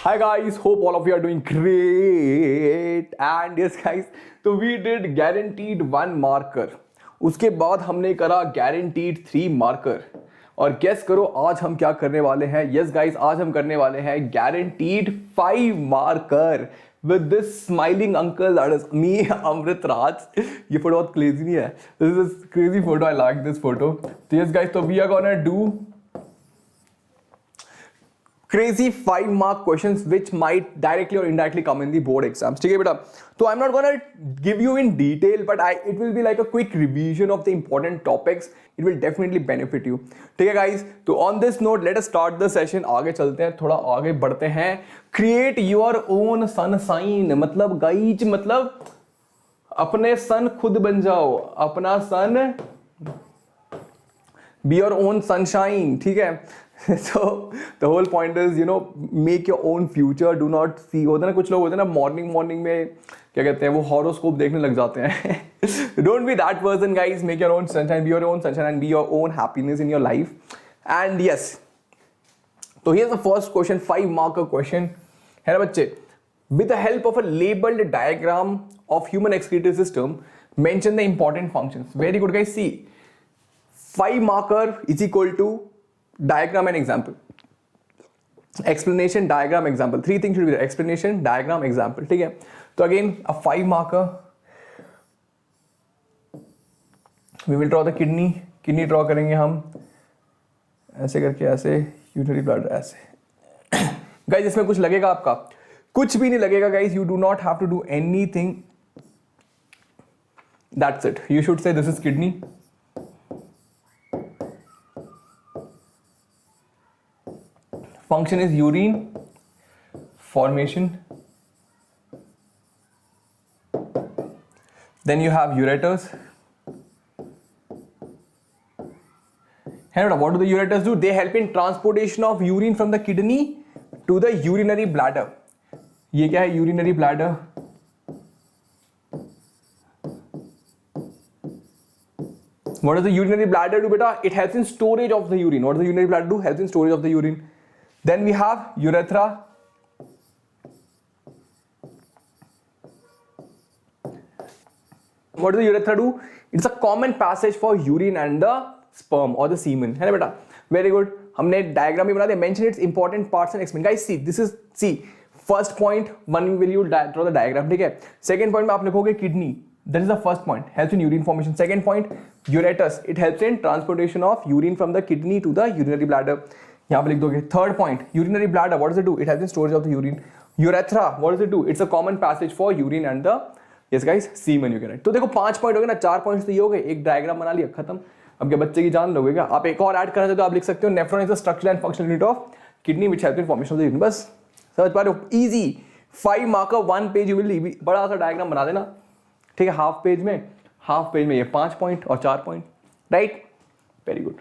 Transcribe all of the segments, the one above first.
Hi guys, hope all of you are doing great. And yes guys, तो we did guaranteed 1 marker. उसके बाद हमने करा guaranteed 3 marker. और गेस करो आज हम क्या करने वाले हैं? यस गाइस, आज हम करने वाले हैं guaranteed 5 marker with this smiling uncle that is me, Amrit Raj. ये फोटो बहुत crazy नहीं है? This is crazy photo. I like this photo. तो yes guys, तो we are gonna do crazy 5 mark questions which might directly or indirectly come in the board exams. ठीक है बेटा? तो I'm not gonna give you in detail, but it will be like a quick revision of the important topics. It will definitely benefit you. ठीक है guys? तो on this note, let us start the session. आगे चलते हैं, थोड़ा आगे बढ़ते हैं. Create your own sun sign. मतलब गाइज, मतलब अपने सन खुद बन जाओ. अपना सन, be your own sunshine. ठीक है? So the whole point is, you know, make your own future. Do not see, होता ना कुछ लोग होते हैं ना मॉर्निंग में क्या कहते हैं वो हॉरोस्कोप देखने लग जाते हैं. Don't be that person guys. Make your own sunshine, be your own sunshine and be your own happiness in your life. And yes, so here's the first question, 5 marker question है ना बच्चे. With the help of a labeled diagram of human excretory system, mention the important functions. Very good guys. See, 5 marker is equal to diagram and example. Explanation, diagram, example. 3 things should be there. Explanation, diagram, example. ठीक है? तो again a 5 marker. We will draw the kidney. Kidney draw करेंगे हम ऐसे करके, ऐसे urinary bladder ऐसे. Guys इसमें कुछ लगेगा आपका? कुछ भी नहीं लगेगा guys. You do not have to do anything. That's it. You should say this is kidney. Function is urine formation. Then you have ureters. And what do the ureters do? They help in transportation of urine from the kidney to the urinary bladder. ये क्या है? Urinary bladder. What does the urinary bladder do, beta? It helps in storage of the urine. What does the urinary bladder do? Helps in storage of the urine. Then we have urethra. What does the urethra do? It's a common passage for urine and the sperm or the semen. है ना बेटा? Very good. हमने diagram भी बना दिया. Mention its important parts and explain. Guys, see. First point, one will you draw the diagram. ठीक है? Second point में आप लिखोगे kidney. That is the first point. Helps in urine formation. Second point, ureters. It helps in transportation of urine from the kidney to the urinary bladder. यहाँ पे लिख दोगे. Third point, urinary bladder. What does it do? It helps in storage of the urine. Urethra. What does it do? It's a common passage for urine and the yes guys semen. You can write. तो देखो 5 point हो गए ना, 4 points तो ये हो गए. एक डायग्राम बना लिया, खत्म. अब क्या बच्चे की जान लोगे क्या? आप एक और ऐड करना चाहते तो आप लिख सकते हो nephron is the structure and functional unit of kidney which help in formation of the urine. बस समझ पा रहे हो? Easy. 5 marker 1 page. You will बड़ा सा डायग्राम बना देना. ठीक है? हाफ पेज में ये 5 पॉइंट और 4 पॉइंट. राइट? Very good.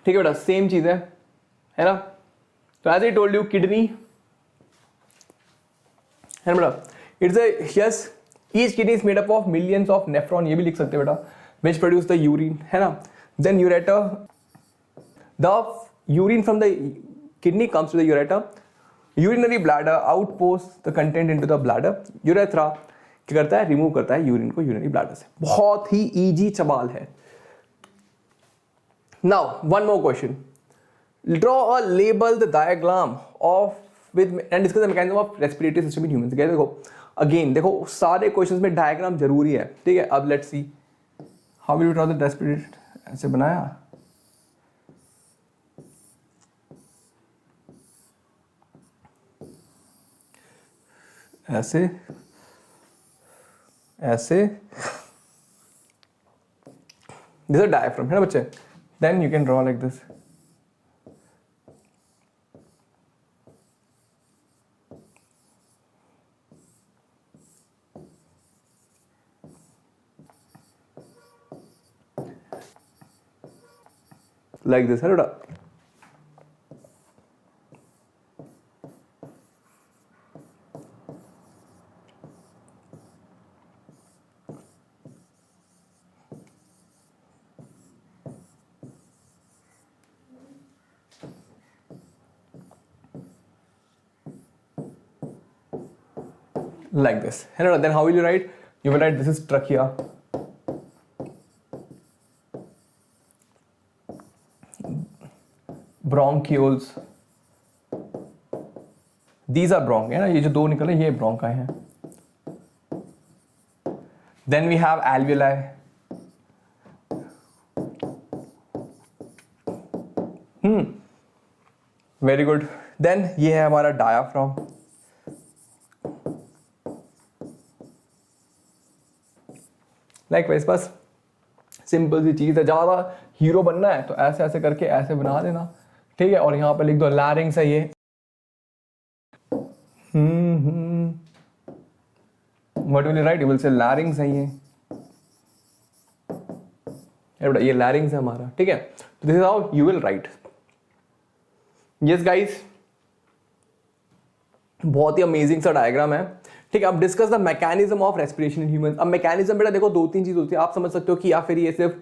ठीक है बेटा, सेम चीज है ना? तो as I told you, kidney है ना बेटा? It's yes, each kidney is made up of millions of nephron. ये भी लिख सकते हैं बेटा, विच प्रोड्यूस द यूरिन, है ना? Then ureter, the urine from the kidney comes to the ureter. Urinary bladder outpost the content into the bladder. Urethra क्या करता है? रिमूव करता है यूरिन को यूरिनरी ब्लैडर से. बहुत ही इजी सवाल है. Now, one more question. Draw a label the diagram of with and discuss the mechanism of respiratory system in humans. देखो, again देखो सारे questions में diagram जरूरी है. ठीक है? अब let's see how will you draw the respiratory. ऐसे बनाया, ऐसे ऐसे. This is a diaphragm, है ना बच्चे? Then you can draw like this. Like this, है ना? like this. And then how will you write? You will write this is trachea, bronchioles, these are bronchi है ना, ये जो दो निकले ये bronchi हैं. Then we have alveoli. Very good. Then ये है हमारा diaphragm. Likewise, बस सिंपल सी चीज है. ज्यादा हीरो बनना है तो ऐसे ऐसे करके ऐसे बना देना, ठीक है. और यहां पे लिख दो लैरिंग्स है ये. What will you write? You will say larynx है ये. ये larynx है हमारा, ठीक है. तो this is how you will write. Yes guys, बहुत ही अमेजिंग सा डायग्राम है, ठीक है. अब discuss the mechanism of respiration in humans. अब मैकेनिज्म बेटा देखो दो तीन चीज होती है. आप समझ सकते हो कि या फिर ये सिर्फ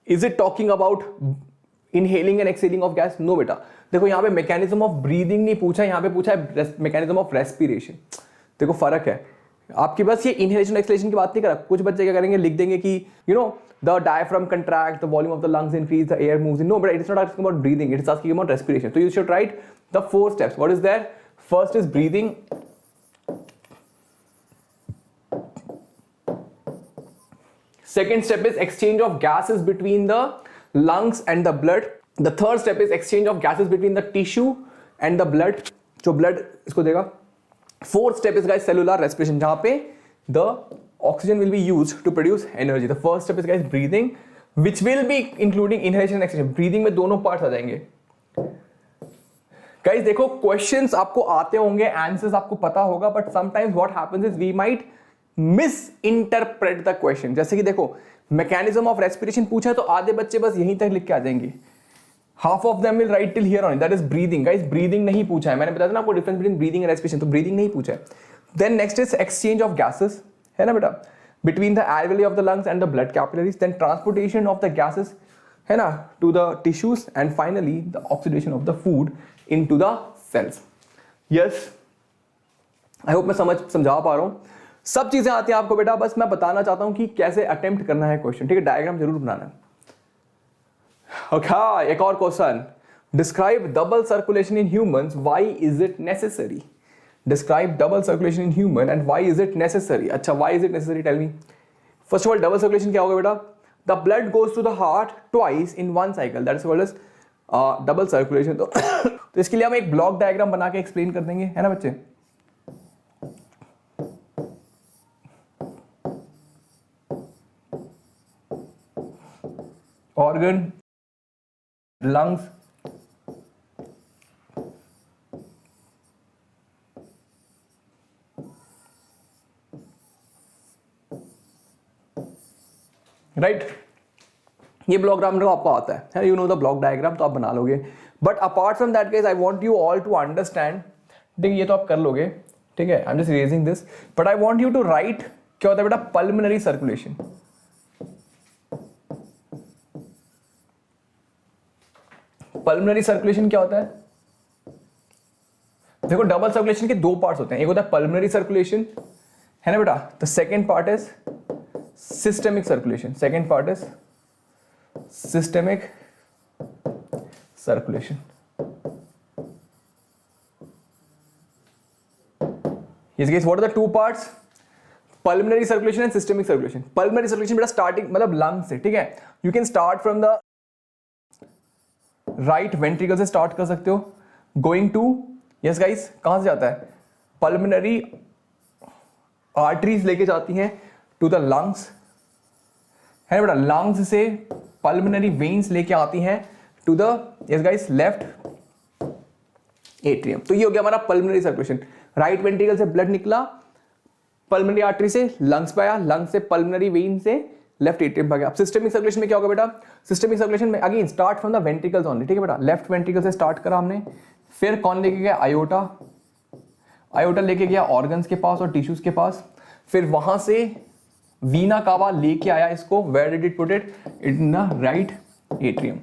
is it talking about inhaling and exhaling of gas? No बेटा, देखो यहाँ पे मैकेनिज्म ऑफ ब्रीदिंग नहीं पूछा, यहाँ पे पूछा है मैकेनिज्म ऑफ रेस्पिरेशन. देखो फर्क है. आपके बस ये इनहेलेशन एक्सहेलेशन की बात नहीं कर रहा. कुछ बच्चे क्या करेंगे, लिख देंगे कि you know the diaphragm contract, the volume of the lungs increase, the air moves in. No but it is not asking about breathing, it is asking about respiration. तो you should write the 4 steps. What is there? First is breathing. Second step is exchange of gases between the lungs and the blood. The third step is exchange of gases between the tissue and the blood, जो blood इसको देगा. Fourth step is guys cellular respiration, जहाँ पे the oxygen will be used to produce energy. The first step is guys breathing, which will be including inhalation and exhalation. Breathing में दोनों parts आ जाएंगे. Guys देखो questions आपको आते होंगे, answers आपको पता होगा, but sometimes what happens is we might miss interpret the question. जैसे कि देखो मैकेनिज्म ऑफ रेस्पिरेशन पूछा है तो आधे बच्चे बस यहीं तक लिख के आ जाएंगे. Half of them will write till here on, that is breathing. Guys breathing नहीं पूछा है, मैंने बताया था ना आपको difference between breathing and respiration, तो ब्रीदिंग नहीं पूछा है. Then next is exchange of gases, है ना बेटा, between the alveoli of the lungs and the blood capillaries. Then transportation of the gases, है ना, to the tissues. And finally the oxidation of the food into the cells. Yes, I hope मैं समझा पा रहा हूं. सब चीजें आती हैं आपको बेटा, बस मैं बताना चाहता हूं कि कैसे अटेम्प्ट करना है क्वेश्चन, ठीक है. डायग्राम जरूर बनाना है. ओके, एक और question. Describe double circulation in humans, why is it necessary? Describe double circulation in human and why is it necessary. अच्छा, why is it necessary, tell me. First of all double circulation क्या होगा बेटा? The blood goes to the heart twice in one cycle, that is called as double circulation. तो इसके लिए हम एक block diagram बना के एक्सप्लेन कर देंगे, है ना बच्चे. organ, lungs, right. ये ब्लॉक डायग्राम आपको आता है, you know the block diagram, तो आप बना लोगे. But apart from that guys I want you all to understand, ठीक है, ये तो आप कर लोगे, ठीक है. I am just raising this, but I want you to write क्या होता है बेटा पल्मोनरी सर्कुलेशन. पल्मोनरी सर्कुलेशन क्या होता है? देखो डबल सर्कुलेशन के दो पार्ट्स होते हैं. एक होता है पल्मोनरी सर्कुलेशन, है ना बेटा. The second part is systemic circulation. Second part is systemic circulation. Yes guys, what are the two parts? Pulmonary circulation and systemic circulation. Pulmonary circulation बेटा starting मतलब lungs से, ठीक है. You can start from the right ventricle से start कर सकते हो, going to, yes guys, कहाँ से जाता है? Pulmonary arteries लेके जाती हैं to the lungs, है ना बेटा. lungs से pulmonary veins लेके आती हैं to the, yes guys, left atrium. तो ये हो गया हमारा pulmonary circulation. राइट वेंट्रिकल से ब्लड निकला, पल्मोनरी आर्टरी से लंग्स पे आया, लंग्स से पल्मोनरी वेन से लेफ्ट एट्रियम पे गया. अब सिस्टेमिक सर्कुलेशन में क्या होगा बेटा? सिस्टेमिक सर्कुलेशन में again start from the ventricles only, ठीक है बेटा. लेफ्ट वेंट्रिकल से स्टार्ट करा हमने, फिर कौन लेके गया? आयोटा. आयोटा लेके गया ऑर्गन्स के पास और टिश्यूज के पास. फिर वहां से वीना कावा लेके आया इसको, where did it put it? In the right atrium.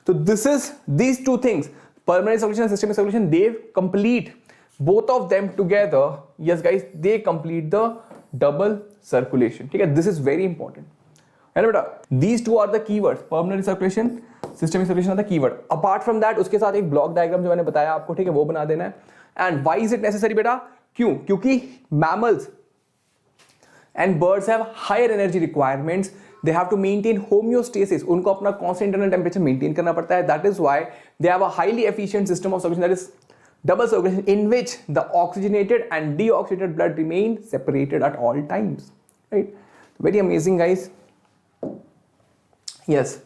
तो this is these two things, pulmonary circulation, systemic circulation, they complete both of them together, yes guys, they complete the double circulation. ठीक है, this is very important है ना बेटा. These two are the keywords, pulmonary circulation, systemic circulation are the keyword. Apart from that, उसके साथ एक block diagram जो मैंने बताया आपको, ठीक है, वो बना देना है. And why is it necessary बेटा? क्यों? क्योंकि mammals and birds have higher energy requirements. They have to maintain homeostasis. उनको अपना constant internal temperature maintain करना पड़ता है. That is why they have a highly efficient system of circulation, that is double circulation, in which the oxygenated and deoxygenated blood remain separated at all times. Right? Very amazing, guys. Yes.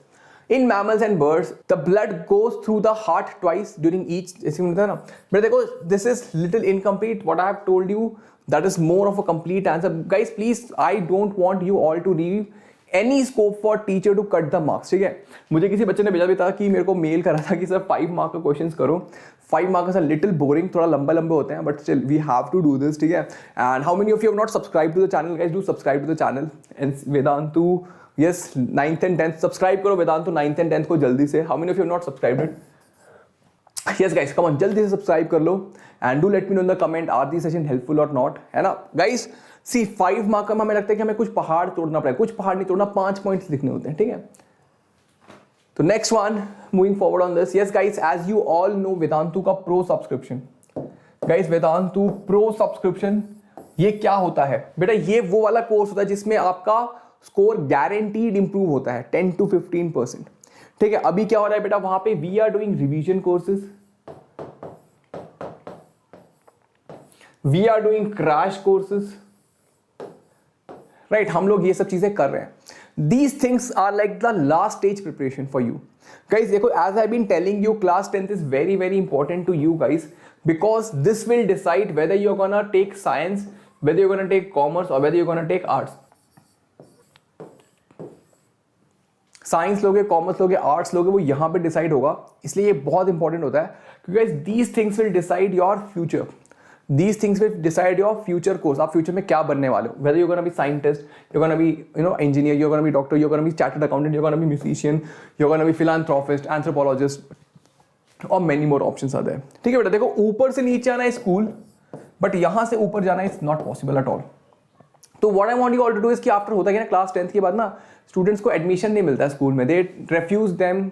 In mammals and birds, the blood goes through the heart twice during each. But देखो, this is little incomplete. What I have told you, that is more of a complete answer. Guys, please, I don't want you all to leave any scope for teacher to cut the marks. ठीक है, मुझे किसी बच्चे ने भेजा भी था कि मेरे को मेल करा था कि सर 5 मार्क का क्वेश्चंस करो. 5 मार्क्स आर लिटिल बोरिंग, थोड़ा लंबे होते हैं, but still we have to do this. ठीक है, and how many of you have not subscribe to the channel? Guys, do subscribe to the channel. And Vedantu, yes, 9th and 10th subscribe करो. Vedantu 9th and 10th को जल्दी से. How many of you have not subscribed it? Yes guys, come on, जल्दी से subscribe कर लो. And do let me know in the comment, are the session helpful और not, है ना गाइस. सी 5 मार्क का हमें लगता है कि हमें कुछ पहाड़ तोड़ना पड़ेगा. कुछ पहाड़ नहीं तोड़ना, 5 पॉइंट्स लिखने होते हैं. ठीक है, तो next one, moving forward on this. Yes guys, as you all know, Vedantu का pro subscription. Guys, Vedantu pro subscription ये क्या होता है बेटा? ये वो वाला कोर्स होता है जिसमें आपका स्कोर गारंटीड इंप्रूव होता है 10 to 15%. ठीक है, अभी क्या हो रहा है बेटा? वहां पे we are doing revision courses, we are doing crash courses. Right, हम लोग ये सब चीजें कर रहे हैं. These things are like the last stage preparation for you. Guys, देखो, as I've been telling you, class 10th is very, very important to you guys, because this will decide whether you're gonna take science, whether you're gonna take commerce, or whether you're gonna take arts. Science लोगे, commerce लोगे, arts लोगे, वो यहाँ पे decide होगा. इसलिए ये बहुत इंपॉर्टेंट होता है, क्योंकि guys, these things will decide your future. These things will decide your future course. आप फ्यूचर में क्या बनने वाले हो. Whether you're gonna be scientist, you're gonna be engineer, you're gonna be doctor, you're gonna be chartered accountant, you're gonna be musician, you're gonna be philanthropist, anthropologist, और many more options are there. ठीक है बेटा, देखो, ऊपर से नीचे आना है स्कूल, बट यहाँ से ऊपर जाना is not possible at all. तो what I want you all to do is कि आफ्टर होता है ना क्लास 10th के बाद ना स्टूडेंट्स को एडमिशन नहीं मिलता है स्कूल में. दे रेफ्यूज देम,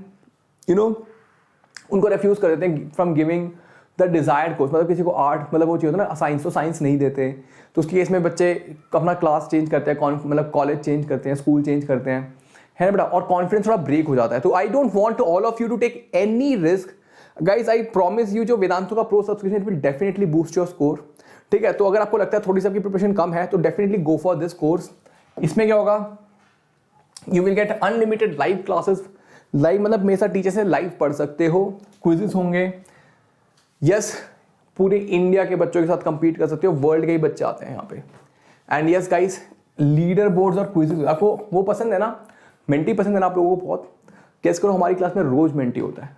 उनको रेफ्यूज कर देते हैं from giving the desired course. मतलब किसी को आर्ट, मतलब वो चाहिए होता है ना साइंस, तो साइंस नहीं देते. तो उसके केस में बच्चे अपना क्लास चेंज करते हैं, मतलब कॉलेज चेंज करते हैं, स्कूल चेंज करते हैं, है ना बेटा, और कॉन्फिडेंस थोड़ा ब्रेक हो जाता है. तो I don't want to all of you to take any risk. Guys, I promise you, जो वेदांतु का pro subscription, it will definitely boost your score. ठीक है, तो अगर आपको लगता है थोड़ी सी आपकी प्रिपरेशन कम है, तो definitely go for this course. इसमें क्या होगा? You will get unlimited live classes. Live मतलब मेरे साथ टीचर से लाइव पढ़ सकते हो, क्विजेस होंगे. यस, पूरे इंडिया के बच्चों के साथ compete कर सकते हो, वर्ल्ड के ही बच्चे आते हैं यहाँ पे. And yes guys, leader boards और क्विजेस, आपको वो पसंद है ना, मेंटी पसंद है ना आप लोगों को बहुत. गेस करो, हमारी क्लास में रोज मेंटी होता है,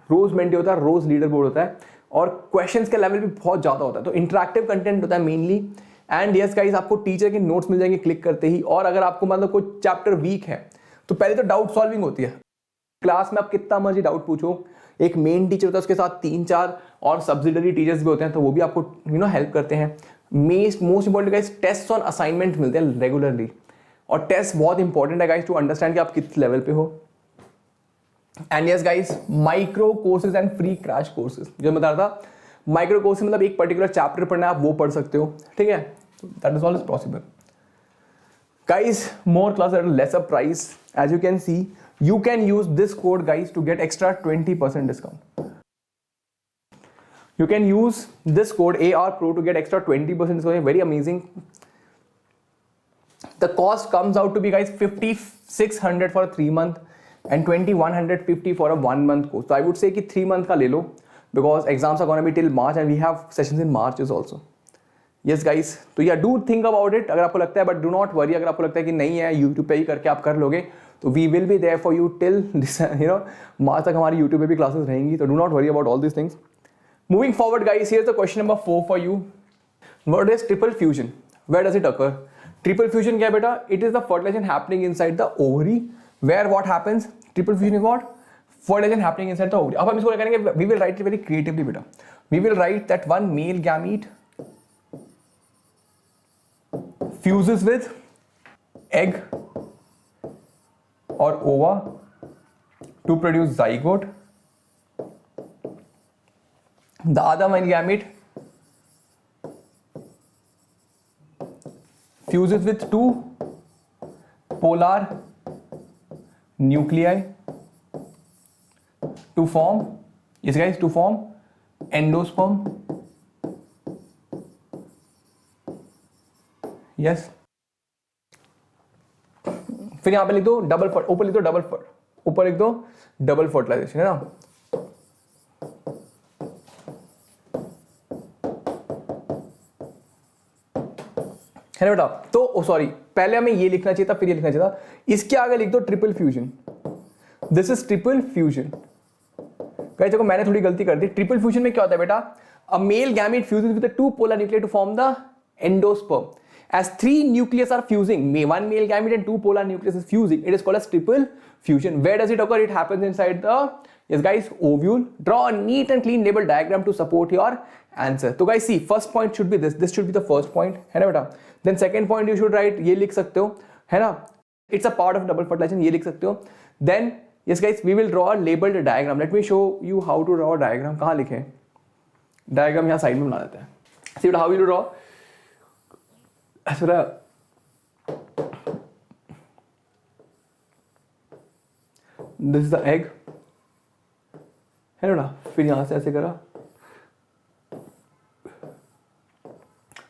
रोज लीडर बोर्ड होता है, और क्वेश्चंस का लेवल भी बहुत ज़्यादा होता है. तो इंटरेक्टिव कंटेंट होता है मेनली. एंड यस गाइस, आपको टीचर के नोट्स मिल जाएंगे क्लिक करते ही. और अगर आपको मतलब कोई चैप्टर वीक है, तो पहले तो डाउट सॉल्विंग होती है. क्लास में आप कितना मर्जी डाउट पूछो, एक मेन टीचर होता है, उसके साथ 3-4 और सब्सिडरी टीचर्स भी होते हैं, तो वो भी आपको हेल्प करते हैं. Most important guys, test on assignment मिलते हैं रेगुलरली, और टेस्ट बहुत इंपॉर्टेंट है गाइस टू अंडरस्टैंड कि आप किस लेवल पे हो. And yes guys, micro courses and free crash courses, जो मैं बता रहा था, माइक्रो कोर्सेज मतलब एक पर्टिकुलर चैप्टर पढ़ना है, आप वो पढ़ सकते हो. ठीक है, that is all is possible. Guys, more class at lesser price. As you can see, you can use this code guys to get extra 20% discount. You can use this code ARPRO to get extra 20% discount. Very amazing. The cost comes out to be guys 5,600 for a 3-month and 2,150 for a 1-month course. So I would say कि 3 month का ले लो, because exams are going to be till March and we have sessions in March also. Yes guys, तो yeah, do think about it अगर आपको लगता है, but do not worry अगर आपको लगता है कि नहीं है, YouTube पे ही करके आप कर लोगे, तो we will be there for you till March तक हमारी यूट्यूब पे भी क्लासेस रहेंगी. तो do not worry about all this things. Moving forward guys, here is the question number 4 for you. What is triple fusion? Where does it occur? Triple fusion क्या है बेटा? It is the fertilization happening inside the ovary. Where what happens? Triple fusion is what? Fertilization happening inside the ovary. अब हम इसको क्या करेंगे? We will write it very creatively बेटा. We will write that one male gamete fuses with egg और ova to produce zygote. The other one gamete fuses with two polar nuclei to form, yes guys, to form endosperm. yes. फिर यहां पे लिख दो double, ऊपर लिख दो double, ऊपर लिख दो डबल फर्टिलाइजेशन, है ना. है ना बेटा. तो सॉरी, पहले हमें ये लिखना चाहिए था, फिर ये लिखना चाहिए था. इसके आगे लिख दो triple fusion. This is triple fusion. Guys देखो मैंने थोड़ी गलती कर दी. ट्रिपल फ्यूजन में क्या होता है बेटा, a male gamete fuses with two polar nuclear to form the endosperm. As three nucleus are fusing, one male gamete and two polar nucleus is fusing, it is called as triple fusion. Where does it occur? It happens inside the, yes guys, ovule. Draw a neat and clean label diagram to support your answer. So guys see, first point should be this should be the first point, है ना बेटा. Then second point you should write, ये लिख सकते हो, है ना, it's a part of double fertilization, ये लिख सकते हो. Then yes guys, we will draw a labeled diagram. Let me show you how to draw a diagram. कहाँ लिखें diagram? यहाँ साइड में बना देते हैं. See how will you draw? ऐसा दिस इज द एग, है ना. फिर यहां से ऐसे करा,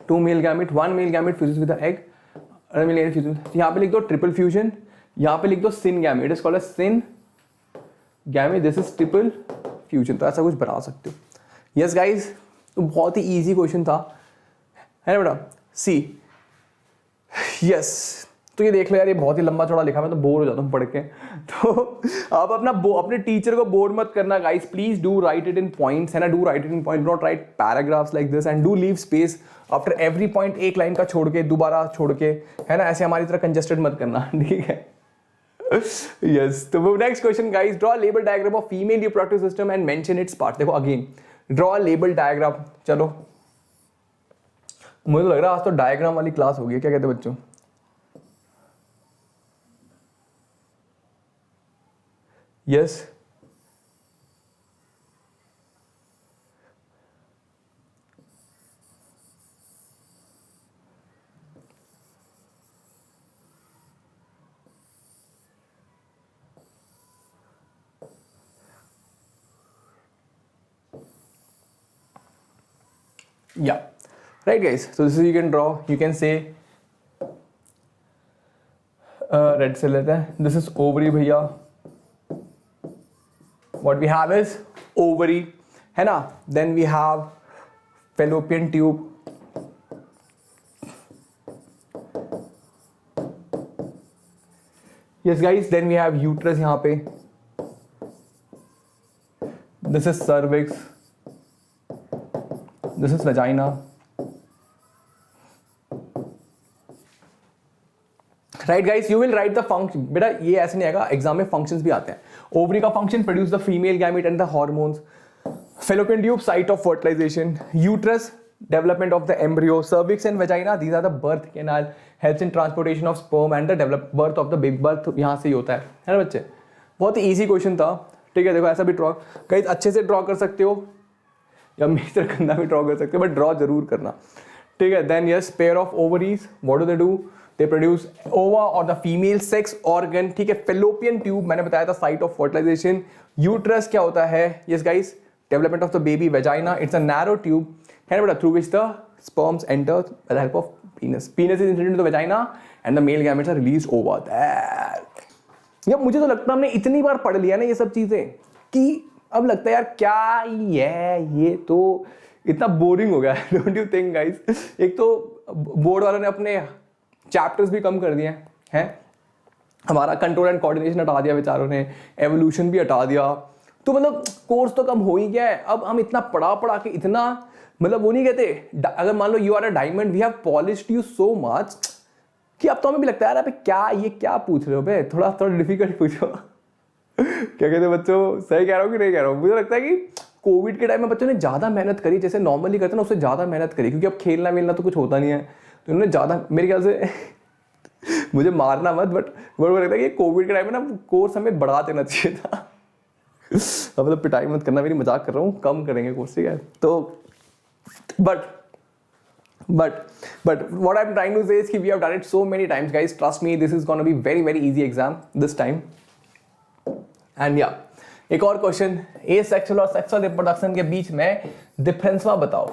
two male gamete, one male gamete fuses with the egg, other male gamete fuses. यहां पे लिख दो ट्रिपल फ्यूजन, यहां पे लिख दो syn gamete, it is called as syn gamete. This is triple fusion. तो ऐसा कुछ बना सकते हो. यस गाइज, तो बहुत ही इजी क्वेश्चन था, है ना बेटा. सी यस, तो ये देख लो यार, ये बहुत ही लंबा चौड़ा लिखा, मैं तो बोर हो जाता हूँ पढ़ के. तो आप अपने टीचर को बोर मत करना guys. Please do right it in points, है ना. Do right it in point, not right paragraphs like this, and do leave space after every point. एक लाइन का छोड़ के, दोबारा छोड़ के, है ना. ऐसे हमारी तरह कंजेस्टेड मत करना, ठीक है. यस, तो next question guys, draw label diagram of female reproductive system and mention it's part. देखो अगेन, ड्रॉ लेबल डायग्राम. चलो, मुझे तो लग रहा है आज तो डायग्राम वाली क्लास होगी. क्या कहते हैं बच्चों? Yes, yeah, right guys. So this is, you can draw, you can say red से लेते हैं. This is ovary भैया. What we have is ovary, है ना. Then we have fallopian tube. Yes guys, then we have uterus यहाँ पे. This is cervix. This is vagina. Right guys, you will write the function. बेटा ये ऐसे नहीं आएगा, एग्जाम में फंक्शंस भी आते हैं. ओवरी का function, produce the female gamete and the hormones. fallopian tube, site of fertilization. Uterus, development of the embryo. Cervix and vagina, these are the birth canal, helps in transportation of sperm and the birth of the baby. birth यहाँ से ही होता है ना बच्चे. बहुत ही easy question था, ठीक है. देखो ऐसा भी ड्रॉ गाइस अच्छे से ड्रॉ कर सकते हो, या मेरी तरह गंदा भी ड्रॉ कर सकते हो, बट ड्रॉ जरूर करना, ठीक है. Then yes, pair of ovaries, what do they do? They produce ova और द फीमेल सेक्स ऑर्गन, ठीक है. फेलोपियन ट्यूब मैंने बताया था, साइट ऑफ फर्टिलाइजेशन. यूट्रस क्या होता है? Yes guys, development of the baby. Vagina, it's a narrow tube, है ना बेटा, through which the sperms enter by the help of penis. Penis is inserted into the vagina and the male gametes are released over there. यार मुझे तो लगता है हमने इतनी बार पढ़ लिया ना ये सब चीजें कि अब लगता है यार क्या ये तो इतना बोरिंग हो गया है. Don't you think guys? एक तो बोर्ड वालों ने अपने चैप्टर्स भी कम कर दिए हैं. हमारा कंट्रोल एंड कोऑर्डिनेशन हटा दिया बेचारों ने, एवोल्यूशन भी हटा दिया. तो मतलब कोर्स तो कम हो ही गया है. अब हम इतना पढ़ा के इतना, मतलब वो नहीं कहते, अगर मान लो you are a diamond, we have polished you so much कि अब तो हमें भी लगता है यार क्या पूछ रहे हो बे, थोड़ा डिफिकल्ट पूछो. क्या कहते हैं बच्चों? सही कह रहा हूँ कि नहीं कह रहा हूँ? मुझे लगता है कि कोविड के टाइम में बच्चों ने ज़्यादा मेहनत करी, जैसे नॉर्मली करते हैं ना, उससे ज़्यादा मेहनत करी, क्योंकि अब खेलना वेलना तो कुछ होता नहीं है. तो उन्होंने ज़्यादा मेरे ख्याल से मुझे मारना मत, बट वो लगता है कि कोविड के टाइम में ना कोर्स हमें बढ़ा देना चाहिए था। अब मतलब पिटाई मत करना, मेरी मजाक कर रहा हूँ, कम करेंगे कोर्स, ठीक है। तो but what I'm trying to say is कि we have done it so many times, guys. Trust me, this is gonna be very easy exam this time. And yeah, एक और क्वेश्चन, एसेक्सुअल और sexual reproduction के बीच में डिफरेंसवा बताओ।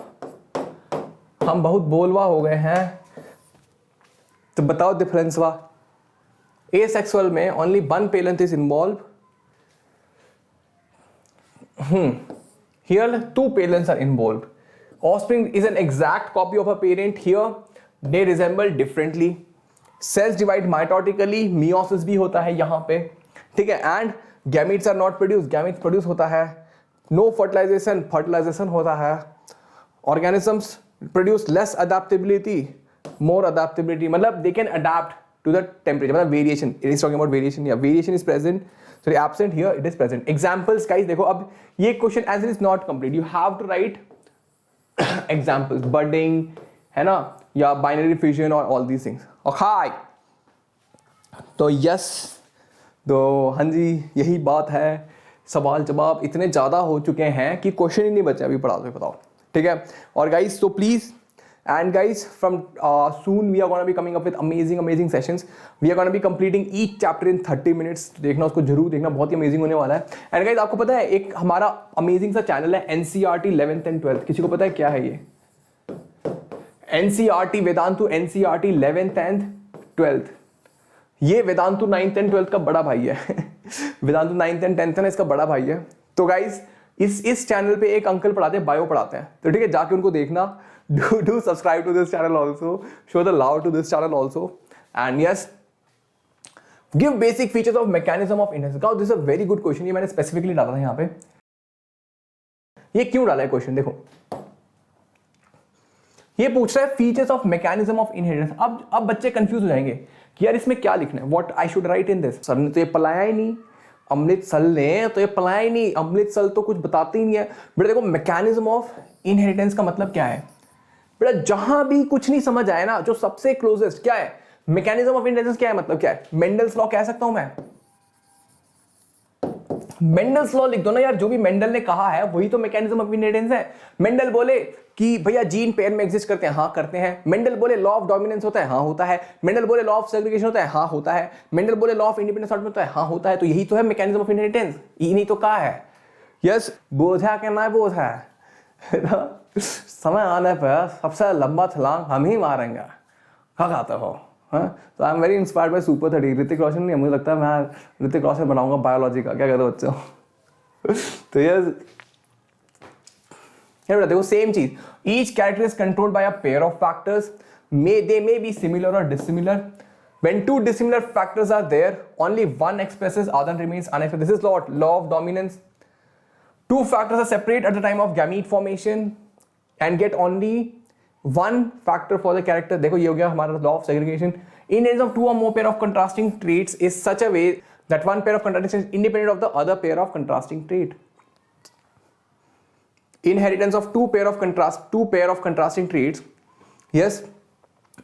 हम बहुत बोलवा हो गए हैं, तो बताओ डिफरेंसवा। एसेक्सुअल में only one parent is involve, here two parents are involved. Offspring is an exact copy of a parent. Here they resemble differently. Cells divide mitotically, meiosis भी होता है यहाँ पे, ठीक है। And gametes are not produced, gametes produce होता है। No fertilization, fertilization होता है। Organisms produce less adaptability, more adaptability, मतलब they can adapt to the temperature, मतलब variation. It is talking about variation. Yeah, variation is present. Sorry, absent, here it is present. Examples, guys, देखो अब ये question as it is not complete. You have to write examples, budding, है ना, या binary fission और all these things. Okay. तो yes, तो हाँ जी, यही बात है। सवाल जवाब इतने ज़्यादा हो चुके हैं कि क्वेश्चन ही नहीं बचे अभी पढ़ा दो, बताओ, ठीक है। और गाइस तो please, and guys from soon we are going to be coming up with amazing sessions. We are going to be completing each chapter in 30 minutes. तो देखना, उसको जरूर देखना, बहुत ही अमेजिंग होने वाला है। एंड गाइस आपको पता है एक हमारा अमेजिंग सा चैनल है NCERT 11th and 12th, किसी को पता है क्या है ये? NCERT Vedantu, NCERT 11th and 12th, ये वेदांतु 9th and 12th का बड़ा भाई है। वेदांतु 9th and 10th है ना, इसका बड़ा भाई है। तो गाइस इस चैनल पे एक अंकल पढ़ाते हैं, बायो पढ़ाते हैं, तो ठीक है, जाके उनको देखना। Do subscribe to this channel also. Show the love to this channel also. And yes, give basic features of mechanism of inheritance. This is a very good question. ये मैंने specifically डाला था यहाँ पे। ये क्यों डाला है क्वेश्चन? देखो, ये पूछ रहा है features of mechanism of inheritance. अब बच्चे कंफ्यूज हो जाएंगे कि यार इसमें क्या लिखना है, what I should write in this. Sir ने तो ये पलाया ही नहीं, अमृतसल ने तो ये पलाया ही नहीं, अमृतसल तो कुछ बताते ही नहीं है। बेटा देखो, मैकेनिज्म ऑफ इनहेरिटेंस का मतलब क्या है? बेटा जहां भी कुछ नहीं समझ आए ना, जो सबसे क्लोजेस्ट क्या है, मैकेनिज्म ऑफ इनहेरिटेंस क्या है, मतलब क्या है? मेंडल्स लॉ कह सकता हूं मैं, मेंडल्स लॉ लिख दो ना यार, जो भी मेंडल ने कहा है वही तो मैकेनिज्म ऑफ इनहेरिटेंस है। मेंडल बोले कि भैया जीन पेयर में एग्जिस्ट करते हैं, हाँ करते हैं। मेंडल बोले लॉ ऑफ डोमिनेंस होता है, हाँ होता है। मेंडल बोले लॉ ऑफ सेग्रीगेशन होता है, हाँ होता है। मेंडल बोले लॉ ऑफ इंडिपेंडेंस होता है, हाँ होता है। तो यही तो है मैकेनिज्म ऑफ इनहेरिटेंस, ये नहीं तो कहा है। यस, बोझा के ना बोझा है, समय आने पर सबसे लंबा छलांग हम ही मारेंगे, क्या कहते हो? तो I am very inspired by super 30। Hrithik Roshan नहीं, मुझे लगता है मैं ऋतिक रोशन बनाऊंगा बायोलॉजी का, क्या कहते हो बच्चों? तो यस देखो सेम चीज, each character is controlled by a pair of factors, they may be similar और dissimilar. When two dissimilar factors are there, only one expresses, other remains unexpressed. This is law of dominance. Two factors are separate at the time of gamete formation and get only one factor for the character. देखो ये हो गया हमारा law of segregation. Inheritance of two or more pair of contrasting traits is such a way that one pair of contrasting is independent of the other pair of contrasting trait. Inheritance of two pair of contrasting traits, yes,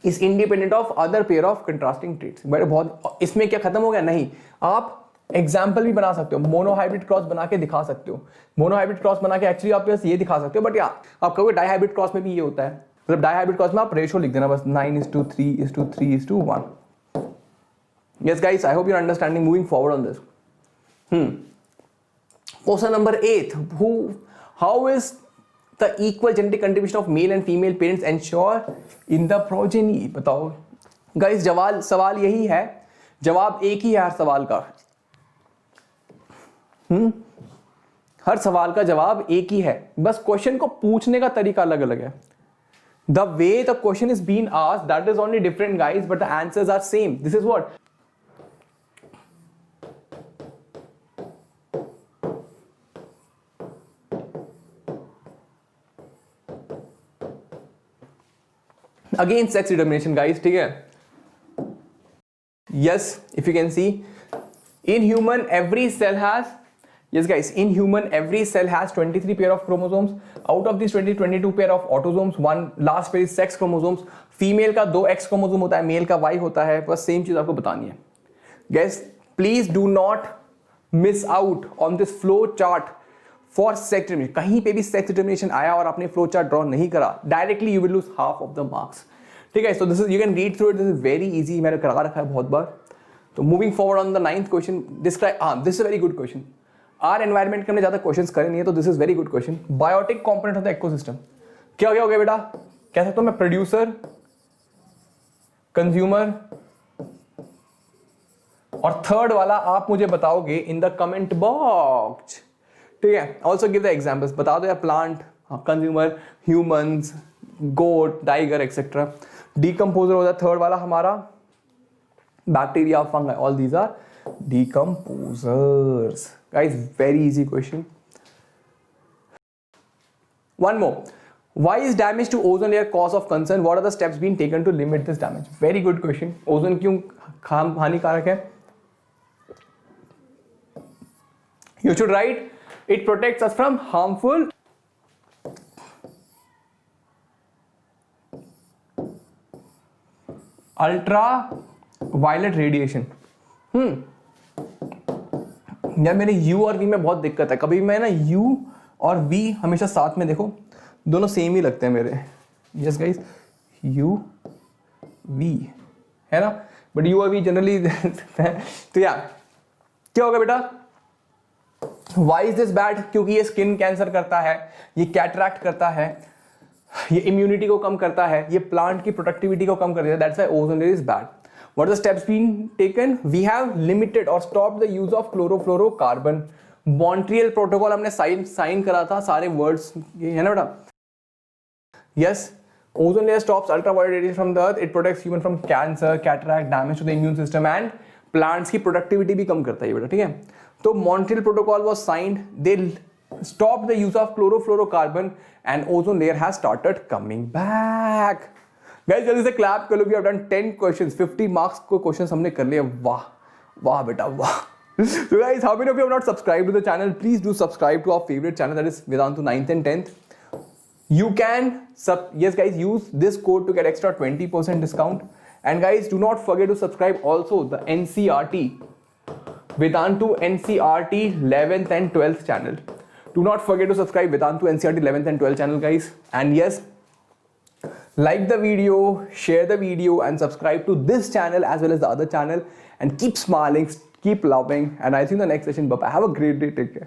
is independent of other pair of contrasting traits. बड़े बहुत, इसमें क्या खत्म हो गया? नहीं, आप example भी बना सकते हो, मोनोहाइब्रिड क्रॉस बना के दिखा सकते हो। मोनोहाइब्रिड क्रॉस बना के एक्चुअली आप ये दिखा सकते हो, बट या आप कहोगे डाईहाइब्रिड क्रॉस में भी ये होता है, मतलब डाईहाइब्रिड क्रॉस में आप रेशो लिख देना बस 9:3:3:1। Yes guys, I hope you're understanding, moving forward on this. Question number 8, how is the equal genetic contribution of male and female parents ensure in the progeny? बताओ गाइस, सवाल यही है, जवाब एक ही है हर सवाल का। हर सवाल का जवाब एक ही है, बस क्वेश्चन को पूछने का तरीका अलग अलग है। The way the question is being asked, that is only different guys, but the answers are same. This is what? Again sex determination guys, ठीक है? Yes, if you can see, in human every cell has Yes guys, in human every cell has 23 pair of chromosomes. Out of these 22 pair of autosomes, one last pair is sex chromosomes. Female का 2 X chromosome होता है, mail का Y होता है. बस same चीज आपको बतानी है. Guys, please do not miss out on this flow chart for sex determination. कहीं पे भी sex determination आया और आपने flow chart draw नहीं करा, directly you will lose half of the marks. ठीक है, so this is, you can read through it. This is very easy. मैंने करा रखा है बहुत बार. तो moving forward on the 9th question, describe. this is a very good question. Our environment के हमने ज्यादा क्वेश्चंस करे नहीं है, तो this is very good question. Biotic component of the ecosystem क्या हो गया बेटा? कह सकता हूं मैं प्रोड्यूसर, कंज्यूमर, और थर्ड वाला आप मुझे बताओगे इन द कमेंट बॉक्स. ठीक है, ऑल्सो गिव द एग्जाम्पल्स. बता दो यार, plant, consumer, humans, goat, tiger etcetera. Decomposer हो जाए थर्ड वाला हमारा, bacteria, fungi, all these are decomposers. Guys, very easy question. One more. Why is damage to ozone layer cause of concern? What are the steps being taken to limit this damage? Very good question. Ozone क्यों हानिकारक है? You should write, it protects us from harmful ultraviolet radiation. यार मेरे U और V में बहुत दिक्कत है. कभी मैं ना U और V हमेशा साथ में, देखो दोनों सेम ही लगते हैं मेरे. यस गाइस, U V है ना, बट U और V जनरली तो यार क्या होगा बेटा? Why is this bad? क्योंकि ये स्किन कैंसर करता है, ये कैटरैक्ट करता है, ये इम्यूनिटी को कम करता है, ये प्लांट की प्रोडक्टिविटी को कम करता है. That's why ozone layer is bad. What are the steps being taken? We have limited or stopped the use of chlorofluorocarbon. Montreal Protocol हमने साइन करा था, सारे words ये है ना बेटा? Yes, ozone layer stops ultraviolet radiation from the earth. It protects human from cancer, cataract, damage to the immune system, and plants की productivity भी कम करता है बेटा. ठीक है, तो Montreal Protocol was signed. They stopped the use of chlorofluorocarbon, and ozone layer has started coming back. Guys जल्दी से क्लैप कर लो. We have done 10 questions, 50 marks को क्वेश्चंस हमने कर लिए. वाह वाह बेटा वाह. So guys, how many of you have not subscribed to the channel? Please do subscribe to our favorite channel, that is Vedantu 9th and 10th. You can yes guys, use this code to get extra 20% discount. And guys, do not forget to subscribe also the NCRT Vedantu NCRT 11th and 12th channel. Do not forget to subscribe Vedantu NCRT 11th and 12th channel guys. And yes, like the video, share the video, and subscribe to this channel as well as the other channel, and keep smiling, keep loving, and I'll see you in the next session. Bye bye. Have a great day. Take care.